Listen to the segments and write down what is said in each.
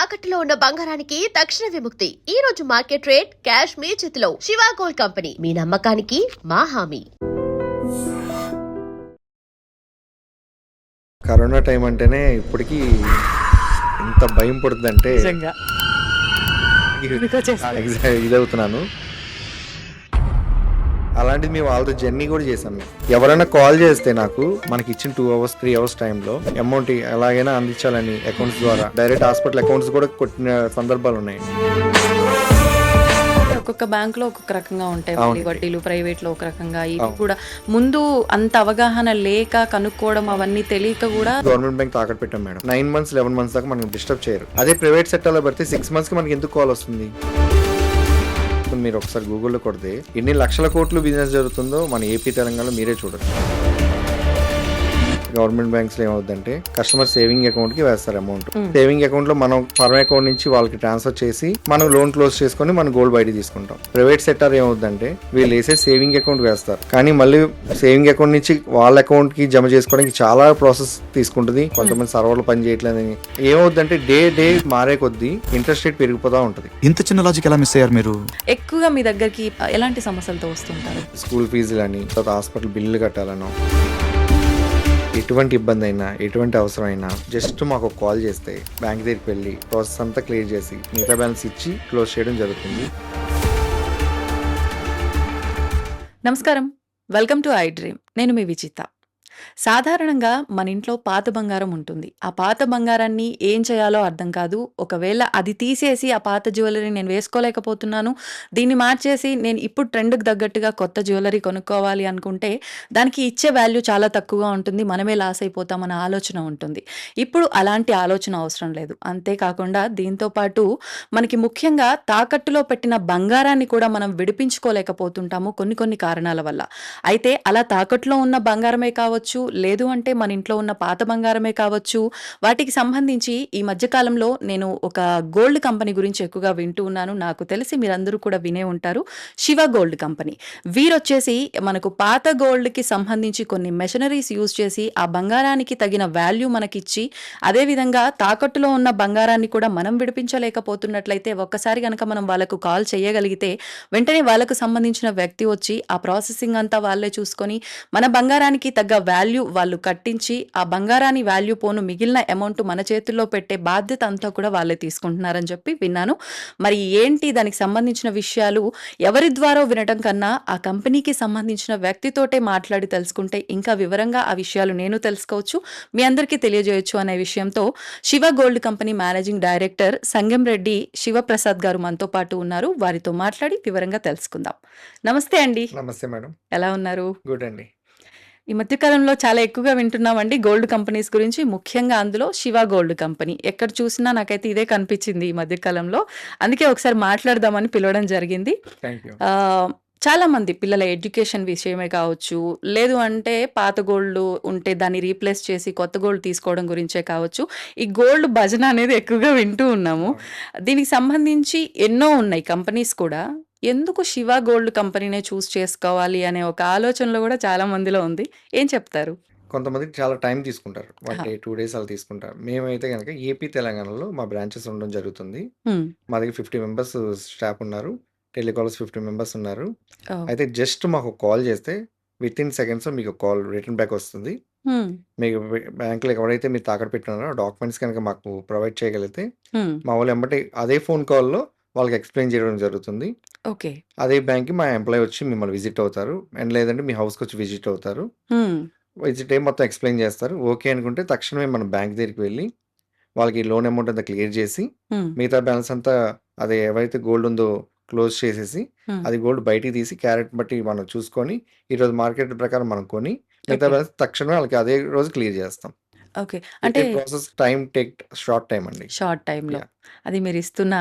తాకట్టులో ఉన్న బంగారానికి తక్షణ విముక్తి. ఈ రోజు మార్కెట్ రేట్ క్యాష్ మీ చేతిలో. శివ గోల్డ్ కంపెనీ, మీ నమ్మకానికి మా హామీ. కరోనా టైం అంటేనే ఇప్పటికీ ఎంత భయం పడుతుందంటే నిజంగా ఇదవుతున్నాను. అలాంటిది మేము వాళ్ళతో జర్నీ కూడా చేసాం. మేము ఎవరైనా కాల్ చేస్తే నాకు మనకి ఇచ్చిన 2 hours 3 hours టైంలో అమౌంట్ ఎలాగైనా అందించాలని అకౌంట్స్ ద్వారా డైరెక్ట్ హాస్పిటల్ అకౌంట్స్ కూడా కొట్టిన సందర్భాలు ఉన్నాయి. ఒక్కొక్క బ్యాంక్ లో ఒక్కొక్క రకంగా ఉంటాయి అవును. వడ్డీలు, ప్రైవేట్ లో ఒక రకంగా. ఇవి అవును. కూడా ముందు అంత అవగాహన లేక కనుక్కోవడం అవన్నీ తెలియక కూడా గవర్నమెంట్ బ్యాంక్ తాకట్టు పెట్టాం మేడం. 9 months 11 months దాకా మనకి డిస్టర్బ్ చేయరు. అదే ప్రైవేట్ సెక్టర్ లో పెడితే 6 months కి మనకి ఎందుకు కాల్ వస్తుంది? మీరు ఒకసారి గూగుల్లో కొడితే ఎన్ని లక్షల కోట్లు బిజినెస్ జరుగుతుందో మన ఏపీ తెలంగాణలో మీరే చూడొచ్చు. గవర్నమెంట్ బ్యాంక్స్ లో ఏమవుతుందంటే కస్టమర్ సేవింగ్ అకౌంట్ కి వేస్తారు అమౌంట్. సేవింగ్ అకౌంట్ లో మనం ఫర్మ్ అకౌంట్ నుంచి వాళ్ళకి ట్రాన్స్ఫర్ చేసి మనం లోన్ క్లోజ్ చేసుకొని మనం గోల్డ్ బయట తీసుకుంటాం. ప్రైవేట్ సెక్టర్ ఏమవుతుందంటే వీళ్ళు వేసే సేవింగ్ అకౌంట్ వేస్తారు, కానీ మళ్ళీ సేవింగ్ అకౌంట్ నుంచి వాళ్ళ అకౌంట్ కి జమ చేసుకోవడానికి చాలా ప్రాసెస్ తీసుకుంటుంది. కొంతమంది సర్వర్లు పని చేయట్లేదని ఏమవుతుందంటే డే మారే కొద్దీ ఇంట్రెస్ట్ రేట్ పెరిగిపోతా ఉంటుంది. ఇంత చిన్న లాజిక్ ఎలా మిస్ అయ్యారు మీరు? ఎక్కువగా మీ దగ్గరికి ఎలాంటి సమస్యలతో వస్తుంటారు? స్కూల్ ఫీజులని, తర్వాత హాస్పిటల్ బిల్లు కట్టాలనో, ఎటువంటి ఇబ్బంది అయినా ఎటువంటి అవసరం అయినా జస్ట్ మాకు కాల్ చేస్తే బ్యాంక్ దగ్గరికి వెళ్ళి ప్రాసెస్ అంతా క్లియర్ చేసి మిగతా బ్యాలెన్స్ ఇచ్చి క్లోజ్ చేయడం జరుగుతుంది. నమస్కారం, వెల్కమ్ టు ఐ డ్రీమ్. నేను మీ విజిత. సాధారణంగా మన ఇంట్లో పాత బంగారం ఉంటుంది. ఆ పాత బంగారాన్ని ఏం చేయాలో అర్థం కాదు. ఒకవేళ అది తీసేసి ఆ పాత జ్యువెలరీ నేను వేసుకోలేకపోతున్నాను, దీన్ని మార్చేసి నేను ఇప్పుడు ట్రెండ్కి తగ్గట్టుగా కొత్త జ్యువెలరీ కొనుక్కోవాలి అనుకుంటే దానికి ఇచ్చే వాల్యూ చాలా తక్కువగా ఉంటుంది. మనమే లాస్ అయిపోతామన్న ఆలోచన ఉంటుంది. ఇప్పుడు అలాంటి ఆలోచన అవసరం లేదు. అంతేకాకుండా దీంతో పాటు మనకి ముఖ్యంగా తాకట్టులో పెట్టిన బంగారాన్ని కూడా మనం విడిపించుకోలేకపోతుంటాము కొన్ని కారణాల వల్ల. అయితే అలా తాకట్టులో ఉన్న బంగారమే కావచ్చు, లేదు అంటే మన ఇంట్లో ఉన్న పాత బంగారమే కావచ్చు, వాటికి సంబంధించి ఈ మధ్యకాలంలో నేను ఒక గోల్డ్ కంపెనీ గురించి ఎక్కువగా వింటూ ఉన్నాను. నాకు తెలిసి మీరందరూ కూడా వినే ఉంటారు, శివ గోల్డ్ కంపెనీ. వీరొచ్చేసి మనకు పాత గోల్డ్కి సంబంధించి కొన్ని మెషినరీస్ యూజ్ చేసి ఆ బంగారానికి తగిన వాల్యూ మనకిచ్చి, అదేవిధంగా తాకట్టులో ఉన్న బంగారాన్ని కూడా మనం విడిపించలేకపోతున్నట్లయితే ఒక్కసారి కనుక మనం వాళ్ళకు కాల్ చేయగలిగితే వెంటనే వాళ్ళకు సంబంధించిన వ్యక్తి వచ్చి ఆ ప్రాసెసింగ్ అంతా వాళ్ళే చూసుకొని మన బంగారానికి తగ్గ వాల్యూ వాళ్ళు కట్టించి ఆ బంగారాన్ని వాల్యూ పోను మిగిలిన అమౌంట్ మన చేతుల్లో పెట్టే బాధ్యత అంతా కూడా వాళ్ళే తీసుకుంటున్నారని చెప్పి విన్నాను. మరి ఏంటి దానికి సంబంధించిన విషయాలు ఎవరి ద్వారా వినటం కన్నా ఆ కంపెనీకి సంబంధించిన వ్యక్తితోటే మాట్లాడి తెలుసుకుంటే ఇంకా వివరంగా ఆ విషయాలు నేను తెలుసుకోవచ్చు, మీ అందరికీ తెలియజేయొచ్చు అనే విషయంతో Shiva Gold Company managing director Sangamreddy Sivaprasad గారు మనతో పాటు ఉన్నారు. వారితో మాట్లాడి వివరంగా తెలుసుకుందాం. నమస్తే అండి. నమస్తే మేడం. ఎలా ఉన్నారు? గుడ్ అండి. ఈ మధ్యకాలంలో చాలా ఎక్కువగా వింటున్నామండి గోల్డ్ కంపెనీస్ గురించి, ముఖ్యంగా అందులో శివ గోల్డ్ కంపెనీ. ఎక్కడ చూసినా నాకైతే ఇదే కనిపించింది ఈ మధ్యకాలంలో. అందుకే ఒకసారి మాట్లాడదామని పిలవడం జరిగింది. Thank you. చాలా మంది పిల్లల ఎడ్యుకేషన్ విషయమే కావచ్చు, లేదు అంటే పాత గోల్డ్ ఉంటే దాన్ని రీప్లేస్ చేసి కొత్త గోల్డ్ తీసుకోవడం గురించే కావచ్చు, ఈ గోల్డ్ భజన అనేది ఎక్కువగా వింటూ ఉన్నాము. దీనికి సంబంధించి ఎన్నో ఉన్నాయి కంపెనీస్ కూడా. ఎందుకు శివ గోల్డ్ కంపెనీనే చూస్ చేసుకోవాలి అనే ఒక ఆలోచనలో కూడా చాలా మందిలో ఉంది. ఏం చెప్తారు? కొంతమందికి చాలా టైం తీసుకుంటారు, 1 day 2 days అలా తీసుకుంటారు. మేమైతే కనుక ఏపీ తెలంగాణలో మా బ్రాంచెస్ ఉండడం జరుగుతుంది. హ్మ్. మా దగ్గర 50 members స్టాఫ్ ఉన్నారు, టెలికాలర్స్ 50 members ఉన్నారు. ఓ. అయితే జస్ట్ మాకు కాల్ చేస్తే విత్ ఇన్ సెకండ్స్ మీకు కాల్ రిటర్న్ బ్యాక్ వస్తుంది. హ్మ్. మీకు బ్యాంకులో ఎవరైతే మీరు తాకట్టు పెట్టినారో డాక్యుమెంట్స్ కనుక మాకు ప్రొవైడ్ చేయగలిగితే హ్మ్. మా వాళ్ళు ఎమ్మటే అదే ఫోన్ కాల్లో వాళ్ళకి ఎక్స్ప్లెయిన్ చేయడం జరుగుతుంది. ఓకే. అదే బ్యాంక్కి మా ఎంప్లాయీ వచ్చి మిమ్మల్ని విజిట్ అవుతారు, అండ్ లేదంటే మీ హౌస్కి వచ్చి విజిట్ అవుతారు. హ్మ్. విజిట్ అయ్యి మొత్తం ఎక్స్ప్లెయిన్ చేస్తారు. ఓకే అనుకుంటే తక్షణమే మన బ్యాంక్ దగ్గరికి వెళ్ళి వాళ్ళకి లోన్ అమౌంట్ అంతా క్లియర్ చేసి హ్మ్. మిగతా బ్యాలెన్స్ అంతా అదే ఏవైతే గోల్డ్ ఉందో క్లోజ్ చేసేసి హ్మ్. అది గోల్డ్ బయటికి తీసి క్యారెట్ బట్టి మనం చూసుకొని ఈరోజు మార్కెట్ ప్రకారం మనం కొని మిగతా ఓకే. బ్యాలెన్స్ తక్షణమే వాళ్ళకి అదే రోజు క్లియర్ చేస్తాం. ఓకే. అంటే ప్రాసెస్ టైం షార్ట్ టైం అండి. షార్ట్ టైంలో యా, అది మీరు ఇస్తున్న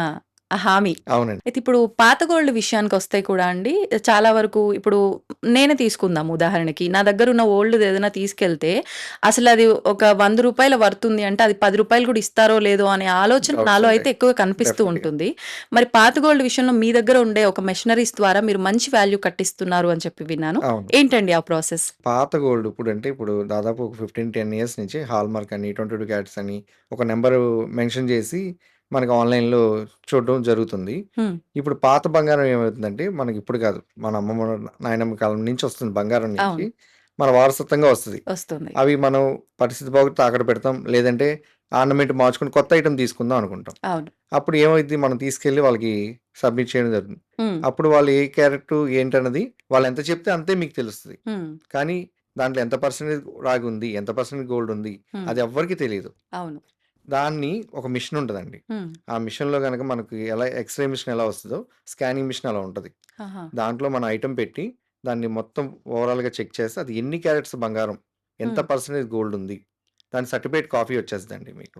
హామీ. అవునండి. అయితే ఇప్పుడు పాత గోల్డ్ విషయానికొస్తే కూడా అండి, చాలా వరకు ఇప్పుడు నేనే తీసుకుందాం ఉదాహరణకి. నా దగ్గరున్న ఓల్డ్‌ది ఏదైనా తీసుకెళ్తే అసలది ఒక రూ. 100 వర్తుంది అంటే అది రూ. 10 కూడా ఇస్తారో లేదో అనే ఆలోచన డౌట్స్ నాలో ఉంటాయి అయితే ఎక్కువగా కనిపిస్తూ డెఫినెట్గా. ఉంటుంది. మరి పాత గోల్డ్ విషయంలో మీ దగ్గర ఉండే ఒక మెషినరీస్ ద్వారా మీరు మంచి వాల్యూ కట్టిస్తున్నారు అని చెప్పి విన్నాను. అవును. ఏంటండి ఆ ప్రాసెస్? పాత గోల్డ్ ఇప్పుడు దాదాపు ఒక 15-10 years నుంచి హాల్ మార్క్ అని 22 క్యారెట్స్ అని ఒక నెంబర్ మెన్షన్ చేసి మనకి ఆన్లైన్లో చూడడం జరుగుతుంది. హ్మ్. ఇప్పుడు పాత బంగారం ఏమవుతుందంటే మనకి ఇప్పుడు కాదు, మన అమ్మమ్మ నాయనమ్మ కాలం నుంచి వస్తుంది బంగారం నుంచి, అవును. మన వారసత్వంగా వస్తుంది. వస్తుంది. అవి మనం పరిస్థితి బాగుంటే తాకట్టు పెడతాం, లేదంటే ఆర్నమెంట్ మార్చుకొని కొత్త ఐటమ్ తీసుకుందాం అనుకుంటాం. అవును. అప్పుడు ఏమైద్ది, మనం తీసుకెళ్ళి వాళ్ళకి సబ్మిట్ చేయడం జరుగుతుంది. హ్మ్. అప్పుడు వాళ్ళు ఏ క్యారెట్ ఏంటన్నది వాళ్ళు ఎంత చెప్తే అంతే మీకు తెలుస్తుంది. హ్మ్. కానీ దాంట్లో ఎంత పర్సెంటేజ్ రాగి ఉంది, ఎంత పర్సెంటేజ్ గోల్డ్ ఉంది, హ్మ్. అది ఎవ్వరికీ తెలియదు. అవును. దాన్ని ఒక మిషన్ ఉంటదండి. హ్మ్. ఆ మిషన్‌లో గనక మనకి ఎలా ఎక్స్‌రే మిషన్ ఎలా వస్తదో, స్కానింగ్ మిషన్ అలా ఉంటది. ఆహా! దాంట్లో మన ఐటెమ్ పెట్టి, దాన్ని మొత్తం ఓవరాల్‌గా చెక్ చేస్తే, అది ఎన్ని క్యారెట్స్ బంగారం, ఎంత హ్మ్. పర్సెంటేజ్ గోల్డ్ ఉంది, దాని సర్టిఫికేట్ కాపీ వచ్చేస్తదండి మీకు.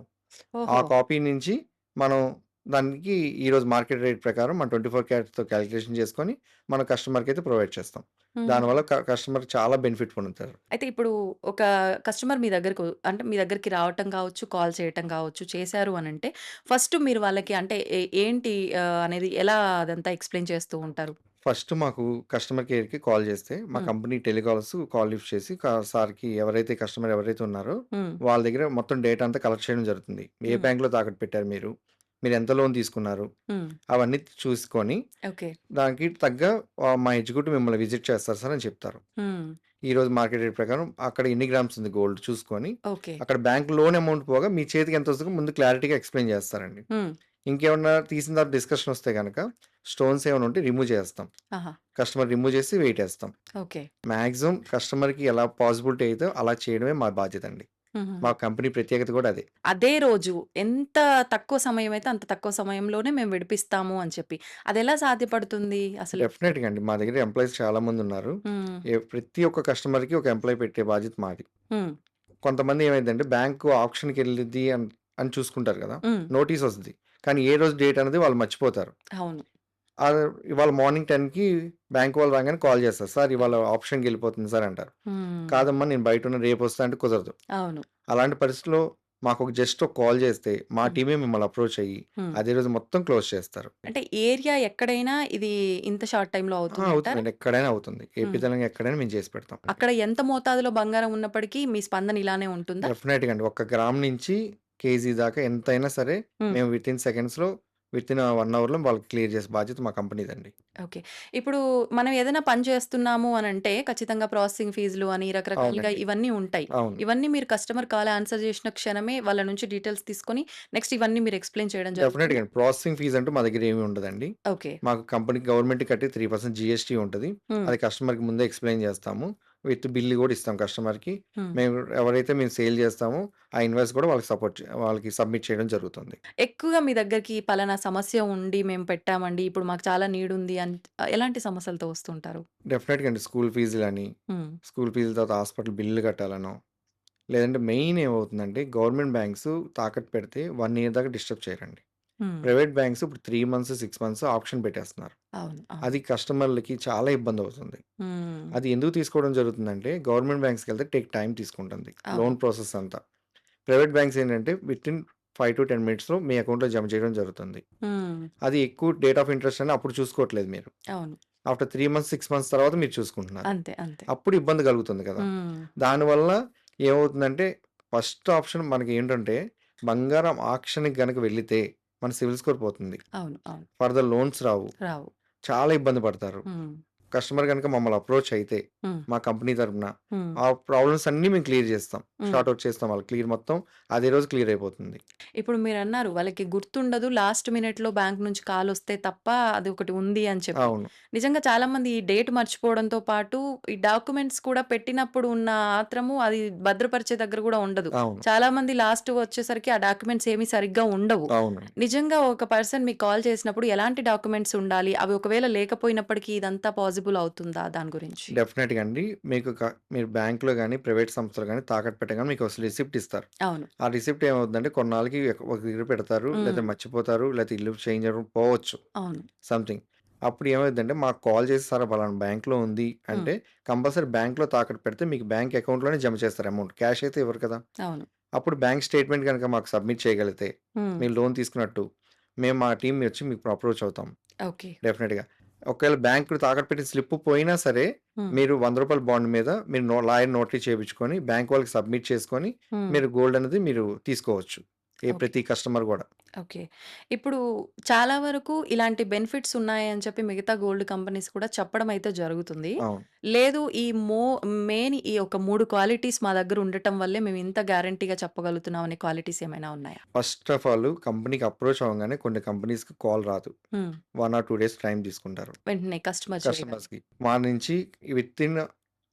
ఆ ఓహో! కాపీ నుంచి మనం దానికి ఈరోజు మార్కెట్ రేట్ ప్రకారం మనం 24 క్యారెట్స్‌తో కాలిక్యులేషన్ చేసుకొని, మన కస్టమర్‌కయితే ప్రొవైడ్ చేస్తాం. హుహు. దానివల్ల కస్టమర్ చాలా బెనిఫిట్ పొందుతారు. అయితే ఇప్పుడు ఒక కస్టమర్ మీ దగ్గరకు అంటే మీ దగ్గరికి రావటం కావచ్చు, కాల్ చేయటం కావచ్చు, చేశారు అనంటే ఫస్ట్ మీరు వాళ్ళకి అంటే ఏంటి అనేది ఎలా అదంతా ఎక్స్‌ప్లెయిన్ చేస్తూ ఉంటారు? ఫస్ట్ మాకు కస్టమర్ కేర్‌కి కాల్ చేస్తే, మా హ్మ్. కంపెనీ టెలికాలర్స్ కాల్ లిఫ్ట్ చేసి సార్‌కి ఎవరైతే కస్టమర్ ఎవరైతే ఉన్నారో, హ్మ్. వాళ్ళ దగ్గర మొత్తం డేటా అంతా కలెక్ట్ చేయడం జరుగుతుంది. ఏ హ్మ్. బ్యాంక్‌లో తాకట్టు పెట్టారు మీరు? మీరు ఎంత లోన్ తీసుకున్నారు? హ్మ్. అవన్నీ చూసుకొని, ఓకే. దానికి తగ్గ మా ఎగ్జిక్యూటివ్ మిమ్మల్ని విజిట్ చేస్తారు సార్ అని చెప్తారు. హ్మ్. ఈరోజు మార్కెట్ రేట్ ప్రకారం అక్కడ ఎన్ని గ్రామ్స్ ఉంది గోల్డ్ చూసుకొని, ఓకే. అక్కడ బ్యాంక్ లోన్ అమౌంట్ పోగా మీ చేతికి ఎంత వస్తుందో ముందు క్లారిటీగా ఎక్స్‌ప్లెయిన్ చేస్తారండి. హ్మ్. ఇంకేమన్నా తీసిన తర్వాత డిస్కషన్ వస్తే గనక, స్టోన్స్ ఏమైనా ఉంటే రిమూవ్ చేస్తాం. ఆహా! కస్టమర్ రిమూవ్ చేసి వెయిట్ ఏస్తాం. ఓకే. మాక్సిమం కస్టమర్‌కి ఎలా పాసిబిలిటీ అయిద్దో అలా చేయడమే మా బాధ్యతండి. హుహుహు. మా కంపెనీ ప్రత్యేకత కూడా అదే. అదే రోజు ఎంత తక్కువ సమయం అయితే అంత తక్కువ సమయంలోనే మేము విడిపిస్తాము అని చెప్పి. అదెలా సాధ్యపడుతుంది అసలు? డెఫినెట్‌గా అండి. మా దగ్గర ఎంప్లాయీస్ చాలా మందున్నారు. హ్మ్. ప్రతి ఒక్క కస్టమర్‌కి ఒక ఎంప్లాయీ పెట్టే బాధ్యత మాది. హ్మ్. కొంతమంది ఏమైద్దంటే బ్యాంకు ఆక్షన్‌కెళ్ళిద్ది అని చూసుకుంటారు కదా! హ్మ్. నోటీస్ వస్తది. కానీ ఏ రోజు డేట్ అనేది వాళ్ళు మర్చిపోతారు. అవును. ఇవాళ మార్నింగ్ 10కి బ్యాంక్ వాళ్ళు రాగానే కాల్ చేస్తారు. సార్ ఇవాళ ఆప్షన్‌కెళ్ళిపోతుంది సార్ అంటారు. హ్మ్. కాదమ్మా నేను బయటున్నా రేపొస్తా అంటే కుదరదు. అవును. అలాంటి పరిస్థితిలో మాకు జస్ట్ ఒక కాల్ చేస్తే మా హ్మ్. టీమే మిమ్మల్ని అప్రోచ్ అయ్యి హ్మ్. అదే రోజు మొత్తం క్లోజ్ చేస్తారు. అంటే ఏరియా ఎక్కడైనా ఇది ఇంత షార్ట్ టైమ్‌లో అవుతుందంటారా? అవుతుందండి. ఎక్కడైనా అవుతుంది. ఏపీ హ్మ్. తెలంగాణ ఎక్కడైనా మేము చేసి పెడతాం. అక్కడ ఎంత మోతాదులో బంగారం ఉన్నప్పటికీ మీ స్పందన ఇలానే ఉంటుందా? డెఫినెట్‌గా అండి. 1 గ్రామ్ నుంచి కేజీ దాకా ఎంతైనా సరే హ్మ్. మేము సెకండ్స్‌లో వితిన్ 1 అవర్‌లో వాళ్ళకి క్లియర్ చేసే బాధ్యత మా కంపెనీదండి. ఓకే. ఇప్పుడు మనం ఏదైనా పని చేస్తున్నాము అనంటే ఖచ్చితంగా ప్రాసెసింగ్ ఫీజులు అని రకరకాలుగా అవునండి. ఇవన్నీ ఉంటాయి. అవును. ఇవన్నీ మీరు కస్టమర్ కాల్ ఆన్సర్ చేసిన క్షణమే వాళ్ళ నుంచి డీటెయిల్స్ తీసుకొని నెక్స్ట్ ఇవన్నీ మీరు ఎక్స్‌ప్లెయిన్ చేయడం డెఫినెట్‌గా జరుగుతుందా? అండి. ప్రాసెసింగ్ ఫీజ్ అంటూ మా దగ్గర ఏమి ఉండదండి. ఓకే. మాకు కంపెనీకి గవర్నమెంట్‌కి కట్టే 3% జీఎస్టీ ఉంటది. హ్మ్. అది కస్టమర్‌కి ముందే ఎక్స్‌ప్లెయిన్ చేస్తాము. విత్ బిల్ కూడా ఇస్తాం కస్టమర్‌కి. హ్మ్. మేము సేల్ చేస్తామో ఆ ఇన్వాయిస్ కూడా వాళ్ళకి వాళ్ళకి సబ్మిట్ చేయడం జరుగుతుంది. ఎక్కువగా మీ దగ్గరికి పలానా సమస్య ఉండి మేము పెట్టామండి. ఇప్పుడు మాకు చాలా నీడ్ ఉంది అని ఎలాంటి సమస్యలతో వస్తుంటారు? డెఫినెట్‌గా అండి. స్కూల్ ఫీజులని, హ్మ్. స్కూల్ ఫీజుల తర్వాత హాస్పిటల్ బిల్లులు కట్టాలనో, లేదంటే మెయిన్ ఏమవుతుందంటే గవర్నమెంట్ బ్యాంక్స్ తాకట్టు పెడితే 1 ఇయర్ దాకా డిస్టర్బ్ చేయరండి. హ్మ్. ప్రైవేట్ బ్యాంక్స్ ఇప్పుడు 3 మంత్స్, 6 మంత్స్ ఆప్షన్ పెట్టేస్తున్నారు. అవును. అవును. అది కస్టమర్‌లకి చాలా ఇబ్బందవుతుంది. హ్మ్. అది ఎందుకు తీసుకోవడం జరుగుతుందంటే, గవర్నమెంట్ బ్యాంక్స్‌కెళ్తే టైమ్ తీసుకుంటుంది. అవును. లోన్ ప్రాసెస్ అంతా. ప్రైవేట్ బ్యాంక్స్ ఏంటంటే వితిన్ 5-10 మినిట్స్‌లో మీ అకౌంట్‌లో జమ చేయడం జరుగుతుంది. హ్మ్. అది ఎక్కువ రేట్ ఆఫ్ ఇంట్రెస్ట్ అని అప్పుడు చూసుకోవట్లేదు మీరు. అవును. ఆఫ్టర్ 3 మంత్స్, 6 మంత్స్ తర్వాత మీరు చూసుకుంటున్నారు. అంతే. అంతే. అప్పుడు ఇబ్బంది కలుగుతుంది కదా! హ్మ్. దానివల్ల ఏమవుతుందంటే, ఫస్ట్ ఆప్షన్ మనకేంటంటే, బంగారం ఆక్షన్‌కి గనక వెళ్ళితే మన సివిల్ స్కోర్ పోతుంది. అవును. అవును. ఫర్దర్ లోన్స్ రావు. రావు. చాలా ఇబ్బంది పడతారు. హ్మ్. కస్టమర్ గనుక మమ్మల్ని అప్రోచ్ అయితే, హ్మ్. మా కంపెనీ తరపున హ్మ్. ఆ ప్రాబ్లమ్స్ అన్నీ మేము క్లియర్ చేస్తాం. హ్మ్. సార్ట్ ఔట్ చేస్తాం. వాళ్ళకి క్లియర్ మొత్తం అదే రోజు క్లియర్ అయిపోతుంది. ఇప్పుడు మీరన్నారు వాళ్ళకి గుర్తుండదు. లాస్ట్ మినిట్‌లో బ్యాంక్ నుంచి కాలొస్తే తప్ప అదొకటి ఉంది అని చెప్పి. అవును. నిజంగా చాలామంది ఈ డేట్ మర్చిపోవడంతో పాటు ఈ డాక్యుమెంట్స్ కూడా పెట్టినప్పుడు ఉన్న ఆత్రము అది భద్రపరిచే దగ్గర గూడా ఉండదు. అవును. చాలామంది లాస్ట్ వచ్చేసరికి ఆ డాక్యుమెంట్స్ ఏమి సరిగ్గా ఉండవు. అవునండి. నిజంగా ఒక పర్సన్ మీకు కాల్ చేసినప్పుడు ఎలాంటి డాక్యుమెంట్స్ ఉండాలి? అవి ఒకవేళ లేకపోయినప్పటికీ ఇదంతా పాసిబుల్ అవుతుందా దాని గురించి? డెఫినెట్‌గా అండి. మీకు మీరు బ్యాంక్‌లో గాని, ప్రైవేట్ సంస్థలో గాని తాకట్టు పెట్టగానే మీకు ఒక రిసిప్ట్ ఇస్తారు. అవును. ఆ రిసిప్ట్ ఏమవుద్దంటే కొన్నాళ్ళకి ఒక దగ్గర పెడతారు. లేతే హ్మ్. మర్చిపోతారు. లేతే ఇల్లు చేంజ్ అవ్వడం పోవచ్చు. అవును. సంథింగ్. అప్పుడు ఏమైద్దంటే మాకు కాల్ చేసి సార్ పలానా బ్యాంక్‌లో ఉంది హ్మ్. అంటే కంపల్సరీ బ్యాంక్‌లో తాకట్టు పెడితే మీకు బ్యాంక్ అకౌంట్‌లోనే జమ చేస్తారు అమౌంట్. క్యాష్ అయితే ఇవ్వరు కదా! అవును. అప్పుడు బ్యాంక్ స్టేట్‌మెంట్ గనుక మాకు సబ్మిట్ చేయగలిగితే, హ్మ్. మీరు లోన్ తీసుకున్నట్టు, మేము మా టీమ్ వచ్చి మీకు అప్రోచ్ అవుతాం ఓకే. డెఫినిట్‌గా. ఒకవేళ బ్యాంక్ తాకట్టు పెట్టిన స్లిప్ పోయినా సరే, హ్మ్. మీరు రూ. 100 బాండ్ మీద మీరు లాయర్ నోటరీ చేపించుకొని, బ్యాంక్ వాళ్ళకి సబ్మిట్ చేసుకొని, హ్మ్. మీరు గోల్డ్ అనేది మీరు తీసుకోవచ్చు. ఓకే. ప్రతి కస్టమర్ గూడా. ఓకే. ఇప్పుడు చాలా వరకు ఇలాంటి బెనిఫిట్స్ ఉన్నాయి అని చెప్పి మిగతా గోల్డ్ కంపెనీస్ కూడా చెప్పడం అయితే జరుగుతుంది. అవును. లేదు ఈ మెయిన్ ఈ ఒక 3 క్వాలిటీస్ మా దగ్గర ఉండటం వల్లే మేము ఇంత గ్యారంటీగా చెప్పగలుగుతున్నాం అనే క్వాలిటీస్ ఏమైనా ఉన్నాయా? ఫస్ట్ ఆఫ్ ఆల్ కంపెనీకి అప్రోచ్ అవ్వగానే కొన్ని కంపెనీస్‌కి కాల్ రాదు. హ్మ్. 1 ఆర్ 2 డేస్ టైం తీసుకుంటారు వెంటనే కస్టమర్ చేయగానే. కస్టమర్స్‌కి. మా నుంచి వితిన్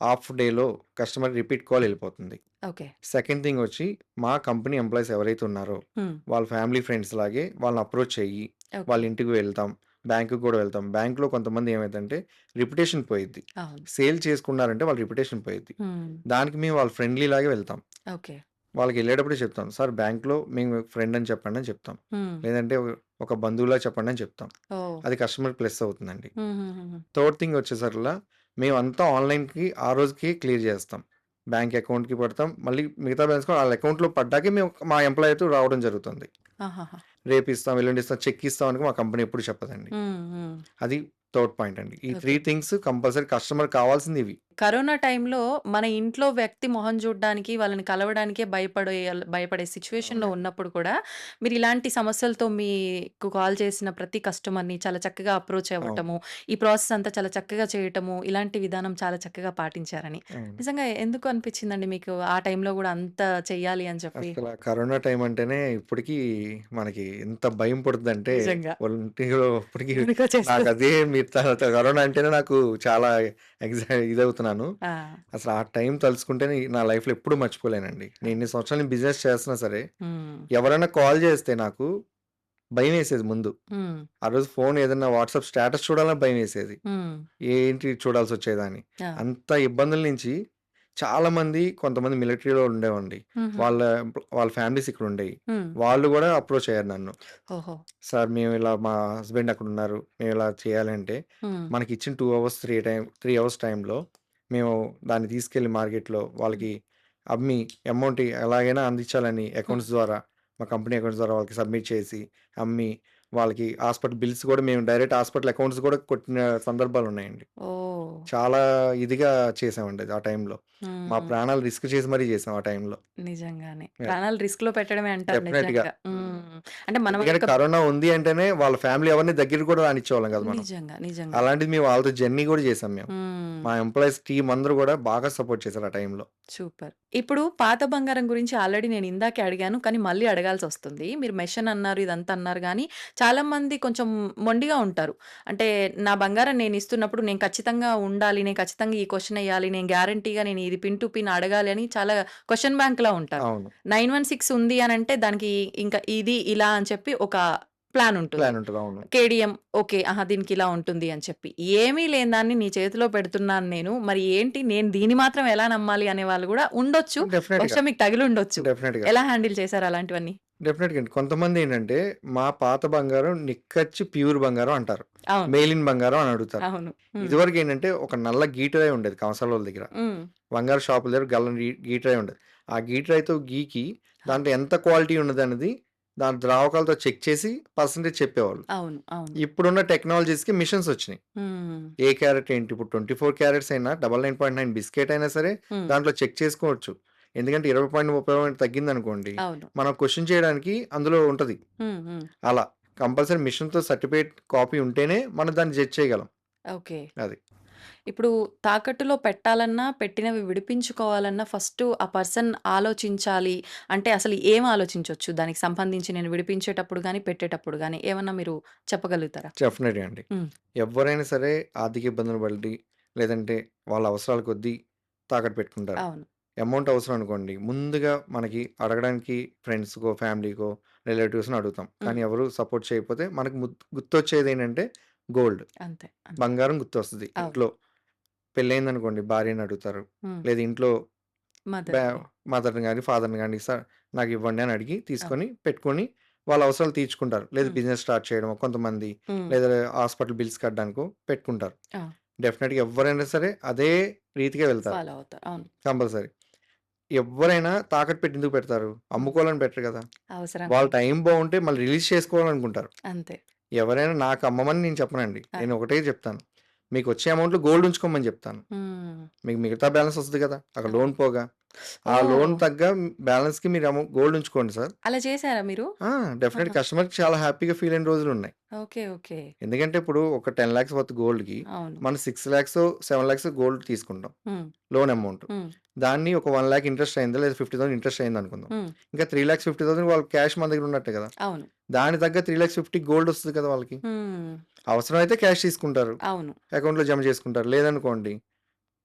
హాఫ్ డేలో కస్టమర్ రిపీట్ కాల్ వెళ్ళిపోతుంది. ఓకే. సెకండ్ థింగ్ వచ్చి మా కంపెనీ ఎంప్లాయీస్ ఎవరైతే ఉన్నారో హ్మ్. వాళ్ళ ఫ్యామిలీ ఫ్రెండ్స్ లాగే వాళ్ళని అప్రోచ్ చెయ్యి. వాళ్ళ ఓకే. ఇంటికి వెళ్తాం. బ్యాంకుకి కూడా వెళ్తాం. బ్యాంక్‌లో కొంతమంది ఏమైద్దంటే రిప్యుటేషన్ పోయిద్ది. అవును. సేల్ చేసుకున్నారంటే వాళ్ళ రిప్యుటేషన్ పోయిద్ది. హ్మ్. దానికి మేము వాళ్ళ ఫ్రెండ్లీ లాగే వెళ్తాం. ఓకే. వాళ్ళకి వెళ్ళేటప్పుడే చెప్తాం. సార్ బ్యాంక్‌లో మేము ఫ్రెండ్ అని చెప్పండి అని చెప్తాం. హ్మ్. లేదంటే ఒక బంధువులా చెప్పండి అని చెప్తాం. ఓహ్! అది కస్టమర్ ప్లస్ అవుతుందండి. హుహుహుహు. థర్డ్ థింగ్ వచ్చేసరిలా మేమంతా ఆన్‌లైన్‌కి ఆ రోజుకి క్లియర్ చేస్తాం. బ్యాంక్ అకౌంట్‌కి పడతాం. మళ్ళీ మిగతా బ్యాలెన్స్ కూడా ఆళ్ళ అకౌంట్‌లో పడ్డాకే మేము మా ఎంప్లాయీతో రావడం జరుగుతుంది. ఆహాహా! రేపు ఇస్తాం, ఎల్లుండి ఇస్తాం, చెక్ ఇస్తాం అని మా కంపెనీ ఎప్పుడు చెప్పదండి. హ్మ్. హ్మ్. అది థర్డ్ పాయింట్ అండి. ఈ 3 ఓకే. థింగ్స్ కంపల్సరీ కస్టమర్ కావాల్సింది ఇవి. కరోనా టైంలో మన ఇంట్లో వ్యక్తి మొహం చూడ్డానికి, వాళ్ళని కలవడానికే భయపడే సిట్యుయేషన్‌లో అవునండి. ఉన్నప్పుడు కూడా, మీరు ఇలాంటి సమస్యలతో మీకు కాల్ చేసిన ప్రతి కస్టమర్‌ని చాలా చక్కగా అప్రోచ్ అవును. అవ్వటము, ఈ ప్రాసెస్ అంతా చాలా చక్కగా చేయటము, ఇలాంటి విధానం చాలా చక్కగా పాటించారని. అవును. నిజంగా ఎందుకు అనిపించిందండి మీకు ఆ టైంలో గూడా అంత చెయ్యాలి అని చెప్పి? అసల కరోనా టైం అంటేనే ఇప్పటికీ మనకి ఎంత భయం పుడుతుందంటే నిజంగా. ఒంటిలో ఇప్పటికి వణుకొచ్చేస్తది. నాకదే మీరు కరోనా అంటేనే నాకు చాలా ఇదవుతున్నాను. ఆ! అసలు ఆ టైం తలుచుకుంటేనే నా లైఫ్‌లో ఎప్పుడూ మర్చిపోలేనండి. నేను ఇన్ని సంవత్సరాలు బిజినెస్ చేస్తున్నా సరే, హ్మ్. ఎవరైనా కాల్ చేస్తే నాకు భయమేసేది ముందు. హ్మ్. ఆ రోజు ఫోన్ ఏదన్నా వాట్సాప్ స్టేటస్ చూడాలన్నా భయమేసేది. హ్మ్. ఏంటి చూడాల్సొచ్చేదని. ఆ! అంత ఇబ్బందుల నుంచి చాలామంది కొంతమంది మిలిటరీలో ఉండేవండి. హుహు. వాళ్ళ ఫ్యామిలీస్ ఇక్కడుండేయి. హ్మ్. వాళ్ళు గూడా అప్రోచ్ అయ్యారు నన్ను. ఓహో! సార్ మేము ఇలా మా హస్బెండ్ అక్కడున్నారు. మేము ఇలా చేయాలంటే హ్మ్. మనకిచ్చిన 2 అవర్స్, 3 అవర్స్ టైంలో మేము దాన్ని తీసుకెళ్ళి మార్కెట్‌లో హ్మ్. వాళ్ళకి అమ్మి అమౌంట్ ఎలాగైనా అందించాలని హ్మ్. అకౌంట్స్ ద్వారా మా కంపెనీ అకౌంట్స్ ద్వారా వాళ్ళకి సబ్మిట్ చేసి, అమ్మి వాళ్ళకి హాస్పిటల్ బిల్స్ గూడా మేము డైరెక్ట్ హాస్పిటల్ అకౌంట్స్ గూడా కొట్టిన సందర్భాలున్నాయండి. ఓహ్! చాలా ఇదిగా చేసామండి అది ఆ టైంలో. మా హ్మ్. ప్రాణాలు రిస్క్ చేసి మరీ చేసాం ఆ టైంలో. నిజంగానే. యాహ్! ప్రాణాలు రిస్క్‌లో పెట్టడమే అంటారు డెఫినెట్‌గా. నిజంగా. హ్మ్. అంటే మన ఎందుకంటే యొక్క కరోనా ఉంది అంటేనే వాళ్ళ ఫ్యామిలీ ఎవరిని దగ్గరికి కూడా రానిచ్చేవాళ్ళం కాదు మనం. నిజంగా. నిజంగా. అలాంటిది మేము వాళ్ళతో జర్నీ కూడా చేసాం మేము. హ్మ్. మా ఎంప్లాయీస్ టీమ్ అందరూ కూడా బాగా సపోర్ట్ చేశారు ఆ టైంలో. సూపర్. ఇప్పుడు పాత బంగారం గురించి ఆల్రెడీ నేను ఇందాకే అడిగాను. కానీ మళ్ళీ అడగాల్సొస్తుంది. మీరు మెషిన్ అన్నారు, ఇదంతా అన్నారు గానీ, చాలామంది కొంచెం మొండిగా ఉంటారు. అంటే నా బంగారం నేనిస్తున్నప్పుడు నేను ఖచ్చితంగా ఉండాలి. నేను ఖచ్చితంగా ఈ క్వెషన్ ఎయ్యాలి. నేను గ్యారంటీగా నేను ఇది పిన్ టు పిన్ అడగాలి అని చాలా క్వెషన్ బ్యాంక్‌లా ఉంటారు. అవును. 916 ఉంది అనంటే దానికి ఇంకా ఇది, ఇలా అని చెప్పి ఒక ప్లాన్ ఉంటుంది. ప్లాన్ ఉంటది. అవును. KDM okay. ఆహా! దీనికిలా ఉంటుంది అని చెప్పి. ఏమీ లేని దాన్ని నీ చేతిలో పెడుతున్నాను నేను. మరి ఏంటి నేను దీన్ని మాత్రం ఎలా నమ్మాలి అనేవాళ్ళు గూడా ఉండొచ్చు. డెఫినెట్‌గా. బహుశా మీకు తగిలుండొచ్చు. డెఫినెట్‌గా. ఎలా హ్యాండిల్ చేశారు అలాంటివన్నీ? డెఫినెట్‌గా అండి. కొంతమందేంటంటే మా పాత బంగారం నిక్కచ్చి ప్యూర్ బంగారం అంటారు. అవును. మేలిన్ బంగారం అని అడుగుతారు. అవును. హ్మ్. ఇదివరకేంటంటే ఒక నల్ల గీటరాయి ఉండేది కంసాలోళ్ళ దగ్గర. హ్మ్. బంగారు షాపుల దగ్గర గల్లని గీటరాయి ఉండేది. ఆ గీటరాయితో గీకి దాంట్లో ఎంత క్వాలిటీ ఉన్నదన్నది దాని ద్రావకాలతో చెక్ చేసి పర్సెంటేజ్ చెప్పేవాళ్ళు. అవును. అవును. ఇప్పుడున్న టెక్నాలజీస్‌కి మిషన్స్ వచ్చినాయి. హ్మ్. ఏ క్యారెట్ ఏంటి ఇప్పుడు 24 క్యారెట్స్ అయినా 99.9 బిస్కెట్ అయినా సరే హ్మ్. దాంట్లో చెక్ చేసుకోవచ్చు. ఎందుకంటే 20.30 తగ్గిందనుకోండి అవును. మనం క్వెషన్ చేయడానికి అందులో ఉంటది. హ్మ్. హ్మ్. అలా కంపల్సరీ మిషన్‌తో సర్టిఫికేట్ కాపీ ఉంటేనే మనం దాన్ని జడ్జ్ చేయగలం. ఓకే. అది. ఇప్పుడు తాకట్టులో పెట్టాలన్నా, పెట్టినవి విడిపించుకోవాలన్నా ఫస్టు ఆ పర్సన్ ఆలోచించాలి. అంటే అసలు ఏం ఆలోచించొచ్చు? దానికి సంబంధించి నేను విడిపించేటప్పుడు గాని, పెట్టేటప్పుడు గాని ఏమన్నా మీరు చెప్పగలుగుతారా? డెఫినెట్‌గా అండి. హ్మ్. ఎవ్వరైనా సరే ఆర్థిక ఇబ్బందులు పడి, లేదంటే వాళ్ళ అవసరాల కొద్దీ తాకట్టు పెట్టుకుంటారు. అవును. అమౌంట్ అవసరం అనుకోండి, ముందుగా మనకి అడగడానికి ఫ్రెండ్స్‌కో, ఫ్యామిలీకో, రిలేటివ్స్‌ని అడుగుతాం. హ్మ్. కానీ ఎవరు సపోర్ట్ చేయకపోతే మనకు గుర్తొచ్చేదేంటంటే గోల్డ్. అంతే. అంతే. బంగారం గుర్తొస్తది. అవును. ఇంట్లో పెళ్లయిందనుకోండి భార్యని అడుగుతారు. హ్మ్. లేదా ఇంట్లో బ్యా మదర్‌ని. మదర్‌ని గాని, ఫాదర్‌ని గాని నాకివ్వండి అని అడిగి అవును. తీసుకొని పెట్టుకొని వాళ్ళ అవసరాలు తీర్చుకుంటారు. లేదా హ్మ్. బిజినెస్ స్టార్ట్ చేయడమో కొంతమంది, హ్మ్. లేదా హాస్పిటల్ బిల్స్ కట్టడానికో పెట్టుకుంటారు. ఆ! డెఫినెట్‌గా ఎవ్వరైనా సరే అదే రీతిగా వెళ్తారు. ఫాలో అవుతారు. అవును. కంపల్సరీ. ఎవ్వరైనా తాకట్టు పెట్టి ఎందుకు పెడతారు? హ్మ్. అమ్ముకోవాలని పెట్టరు కదా! అవసరం వాళ్ళ కోసం. టైం బావుంటే మళ్ళీ రిలీజ్ చేసుకోవాలనుకుంటారు. అంతే. ఎవరైనా నాకు అమ్మమని నేను చెప్పనండి. ఆ! నేను ఒకటే చెప్తాను. మీకు వచ్చే అమౌంట్లో గోల్డ్ ఉంచుకోమని చెప్తాను. మీకు మిగతా బ్యాలెన్స్ వస్తుంది కదా అక్కడ లోన్ పోగా, ఆ లోన్ తగ్గ బ్యాలెన్స్కి మీరు గోల్డ్ ఉంచుకోండి సార్. అలా చేశారా మీరు? డెఫినెట్ కస్టమర్కి చాలా హ్యాపీగా ఫీల్ అయిన రోజులు ఉన్నాయి. ఓకే. ఓకే. ఎందుకంటే ఇప్పుడు ఒక 10 lakhs వర్త్ గోల్డ్కి అవును. మనం 6 lakhs 7 lakhs గోల్డ్ తీసుకుంటాం హ్మ్. Loan amount. హ్మ్. దాన్ని ఒక 1 lakh ఇంట్రెస్ట్ అయిందా లేదా 50,000 ఇంట్రెస్ట్ అయింది అనుకుందాం. హ్మ్. ఇంకా 3,50,000 వాళ్ళ క్యాష్ మన దగ్గర ఉన్నట్టే కదా. అవును. దాని తగ్గ 3,50,000 గోల్డ్ వస్తుంది కదా వాళ్ళకి. హ్మ్. అవసరం అయితే క్యాష్ తీసుకుంటారు, అవును. అకౌంట్లో జమ చేసుకుంటారు. లేదనుకోండి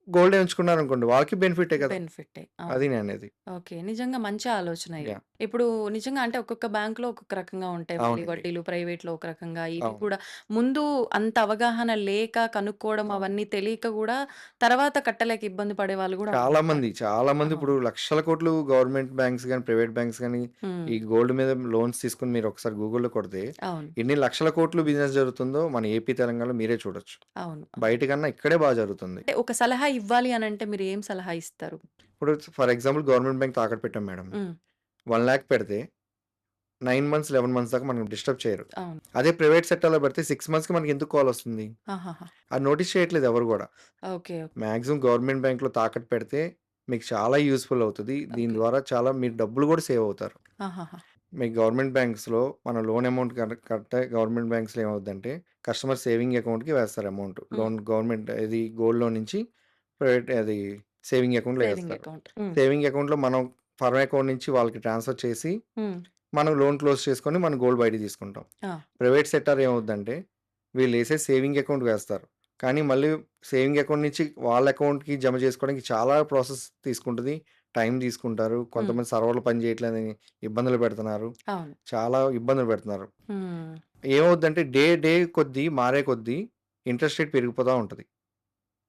గోల్డ్ ఉంచుకున్నారు అనుకోండి, వాళ్ళకి బెనిఫిటే కదా. బెనిఫిట్టే. అవును. అది నేను అనేది. ఓకే. నిజంగా మంచి ఆలోచన ఇది. యా ఇప్పుడు నిజంగా అంటే ఒక్కొక్క బ్యాంక్‌లో ఒక్కొక్క రకంగా ఉంటాయి. మళ్ళీ అవునండి. వడ్డీలు ప్రైవేట్‌లో ఒక రకంగా. ఇవి అవును కూడా ముందు అంత అవగాహన లేక కనుక్కోవడం అవన్నీ తెలియక గూడా తర్వాత కట్టలేక ఇబ్బంది పడే వాళ్ళు గూడా ఉంటున్నారు. చాలా మంది అవును. ఇప్పుడు లక్షల కోట్లు గవర్నమెంట్ బ్యాంక్స్ కానీ ప్రైవేట్ బ్యాంక్స్ కానీ హ్మ్. ఈ గోల్డ్ మీద లోన్స్ తీసుకుని మీరు ఒకసారి గూగుల్లో కొడితే అవును. ఎన్ని లక్షల కోట్లు బిజినెస్ జరుగుతుందో మన ఏపీ తెలంగాణలో మీరే చూడొచ్చు. అవును. బయట కన్నా ఇక్కడే బాగా జరుగుతుంది. అంటే ఒక సలహా ఇవ్వాలి అనంటే మీరు ఏం సలహా ఇస్తారు? ఇప్పుడు ఫర్ ఎగ్జాంపుల్ గవర్నమెంట్ బ్యాంక్ తాకట్టు పెట్టాం మేడం, హ్మ్. 1 lakh పెడితే 9 months 11 months దాకా మనకు డిస్టర్బ్ చేయరు. అవును. అదే ప్రైవేట్ సెక్టర్లో పెడితే 6 monthsకి మనకి ఎందుకు కాల్ వస్తుంది, ఆహాహా! అది నోటీస్ చేయట్లేదు ఎవరు కూడా. ఓకే. మాక్సిమం గవర్నమెంట్ బ్యాంక్లో తాకట్టు పెడితే మీకు చాలా యూస్ఫుల్ అవుతుంది. దీని ఓకే. ద్వారా చాలా మీరు డబ్బులు కూడా సేవ్ అవుతారు. ఆహాహా! మీ గవర్నమెంట్ బ్యాంక్స్లో మన లోన్ అమౌంట్ కట్టే గవర్నమెంట్ బ్యాంక్స్లో ఏమవుతుందంటే కస్టమర్ సేవింగ్ అకౌంట్కి వేస్తారు అమౌంట్. హ్మ్. లోన్ గవర్నమెంట్ ఇది గోల్డ్ లోన్ నుంచి ప్రైవేట్ అది సేవింగ్ అకౌంట్లో సేవింగ్ వేస్తారు. అకౌంట్. హ్మ్. సేవింగ్ అకౌంట్లో మనం ఫర్ అకౌంట్ నుంచి వాళ్ళకి ట్రాన్స్ఫర్ చేసి హ్మ్. మనం లోన్ క్లోజ్ చేసుకొని మనం గోల్డ్ బయట తీసుకుంటాం. ఆ! ప్రైవేట్ సెక్టార్ ఏమవుద్దంటే వీళ్ళు వేసే సేవింగ్ అకౌంట్ వేస్తారు, కానీ మళ్ళీ సేవింగ్ అకౌంట్ నుంచి వాళ్ళ అకౌంట్కి జమ చేసుకోవడానికి చాలా ప్రాసెస్ తీసుకుంటుంది, టైం తీసుకుంటారు. హ్మ్. కొంతమంది సర్వర్లు పని చేయట్లేదని ఇబ్బందులు పెడుతున్నారు, అవును. చాలా ఇబ్బందులు పెడుతున్నారు. హ్మ్. ఏమవుద్దంటే డే కొద్దీ మారే కొద్దీ ఇంట్రెస్ట్ రేట్ పెరిగిపోతూ ఉంటుంది.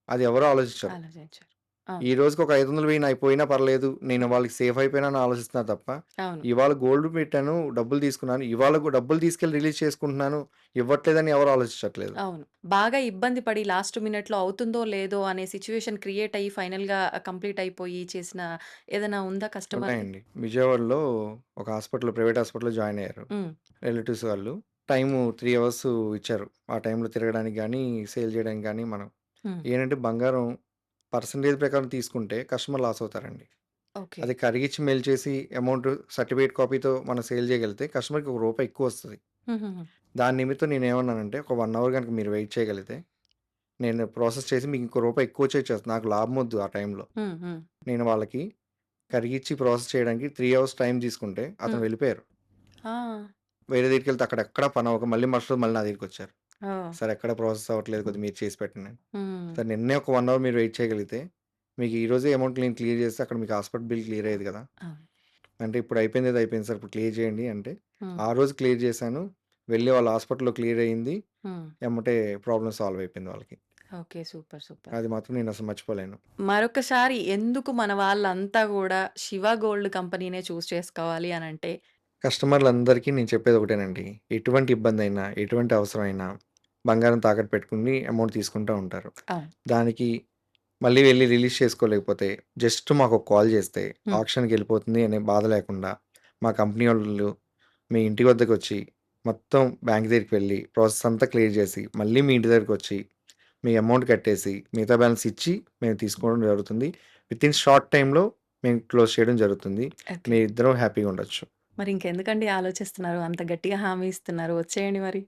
అది ఎవరో ఆలోచించరు. ఆలోచించారు. ఈ అవును. రోజుకి ఒక 500 వెయ్యి అయిపోయినా పర్లేదు, నేను వాళ్ళకి సేఫ్ అయిపోయినా అని ఆలోచిస్తున్నారు తప్ప, అవును. ఇవాళ గోల్డ్ పెట్టాను, డబ్బులు తీసుకున్నాను, ఇవాళ డబ్బులు తీసుకెళ్ళి రిలీజ్ చేసుకుంటున్నాను, ఇవ్వట్లేదని ఎవరు ఆలోచించట్లేదు. అవును. బాగా ఇబ్బంది పడి లాస్ట్ మినిట్‌లో అవుతుందో లేదో అనే సిట్యుయేషన్ క్రియేట్ అయ్యి ఫైనల్‌గా కంప్లీట్ అయిపోయి చేసిన ఏదైనా ఉందా కస్టమర్‌ది? ఉన్నాయండి. విజయవాడలో ఒక హాస్పిటల్‌లో, ప్రైవేట్ హాస్పిటల్‌లో జాయిన్ అయ్యారు హ్మ్. రిలేటివ్స్ వాళ్ళు. టైము 3 అవర్స్ ఇచ్చారు. ఆ టైంలో తిరగడానికి గానీ, సేల్ చేయడానికి గానీ మనం. హ్మ్. ఏంటంటే బంగారం పర్సెంటేజ్ ప్రకారం తీసుకుంటే కస్టమర్ లాస్ అవుతారండి. ఓకే. అది కరిగిచ్చి మెయిల్ చేసి అమౌంట్ సర్టిఫికేట్ కాపీతో మనం సేల్ చేయగలిగితే కస్టమర్‌కి ఒక రూపాయి ఎక్కువొస్తది. హుహుహు. దాని నిమిత్తం నేనేమన్నానంటే ఒక 1 అవర్ గనుక మీరు వెయిట్ చేయగలిగితే, నేను ప్రాసెస్ చేసి మీకు ఇంకో రూపాయి ఎక్కువ చేసేస్తాను. నాకు లాభమొద్దు ఆ టైంలో. హ్మ్. హ్మ్. నేను వాళ్ళకి కరిగిచ్చి ప్రాసెస్ చేయడానికి 3 అవర్స్ టైం తీసుకుంటే అతను హ్మ్. వెళ్ళిపోయారు. ఆ! వేరే దగ్గరికెళ్తే అక్కడెక్కడ పనవ్వక మళ్ళీ మరుసటి రోజు మళ్ళీ నా దగ్గరికొచ్చారు. ఓహ్! సార్ ఎక్కడ ప్రాసెస్ అవ్వట్లేదు, కొద్దిగా మీరు చేసి పెట్టండి అని. హ్మ్. సార్ నిన్నే ఒక 1 అవర్ మీరు వెయిట్ చేయగలిగితే, మీకు ఈరోజే అమౌంట్ నేను క్లియర్ చేస్తే అక్కడ మీకు హాస్పిటల్ బిల్ క్లియర్ అయ్యేది కదా. అవును. అంటే ఇప్పుడు అయిపోయింది ఏదో అయిపోయింది సార్, ఇప్పుడు క్లియర్ చేయండి అంటే, హ్మ్. ఆ రోజు క్లియర్ చేశాను. వెళ్ళి వాళ్ళ హాస్పిటల్‌లో క్లియర్ అయింది. హ్మ్. ఎమ్మటే ప్రాబ్లమ్ సాల్వ్ అయిపోయింది వాళ్ళకి. ఓకే. సూపర్. సూపర్. అది మాత్రం నేనసలు మర్చిపోలేను. మరొకసారి ఎందుకు మన వాళ్ళంతా గూడా శివ గోల్డ్ కంపెనీనే చూజ్ చేసుకోవాలి అనంటే? కస్టమర్లందరికీ నేను చెప్పేది ఒకటేనండి. ఎటువంటి ఇబ్బందైనా, ఎటువంటి అవసరమైనా బంగారం తాకట్టు పెట్టుకొని అమౌంట్ తీసుకుంటా ఉంటారు. అవును. దానికి మళ్ళీ వెళ్లి రిలీజ్ చేసుకోలేకపోతే జస్ట్ మాకు కాల్ చేస్తే హ్మ్. ఆక్షన్‌కెళ్ళిపోతుంది అనే బాధ లేకుండా మా కంపెనీ వోళ్ళు మీ ఇంటి వద్దకొచ్చి మొత్తం బ్యాంక్ దగ్గరికి వెళ్ళి ప్రాసెస్ అంతా క్లియర్ చేసి మళ్ళీ మీ ఇంటి దగ్గరకొచ్చి మీ అమౌంట్ కట్టేసి మిగతా బ్యాలెన్స్ ఇచ్చి మేము తీసుకోవడం జరుగుతుంది. వితిన్ షార్ట్ టైమ్‌లో మేము క్లోజ్ చేయడం జరుగుతుంది. ఓకే. మీరిద్దరూ హ్యాపీగా ఉండొచ్చు. మరి ఇంకెందుకండి ఆలోచిస్తున్నారు? అంత గట్టిగా హామీ ఇస్తున్నారు. వచ్చేయండి మరి.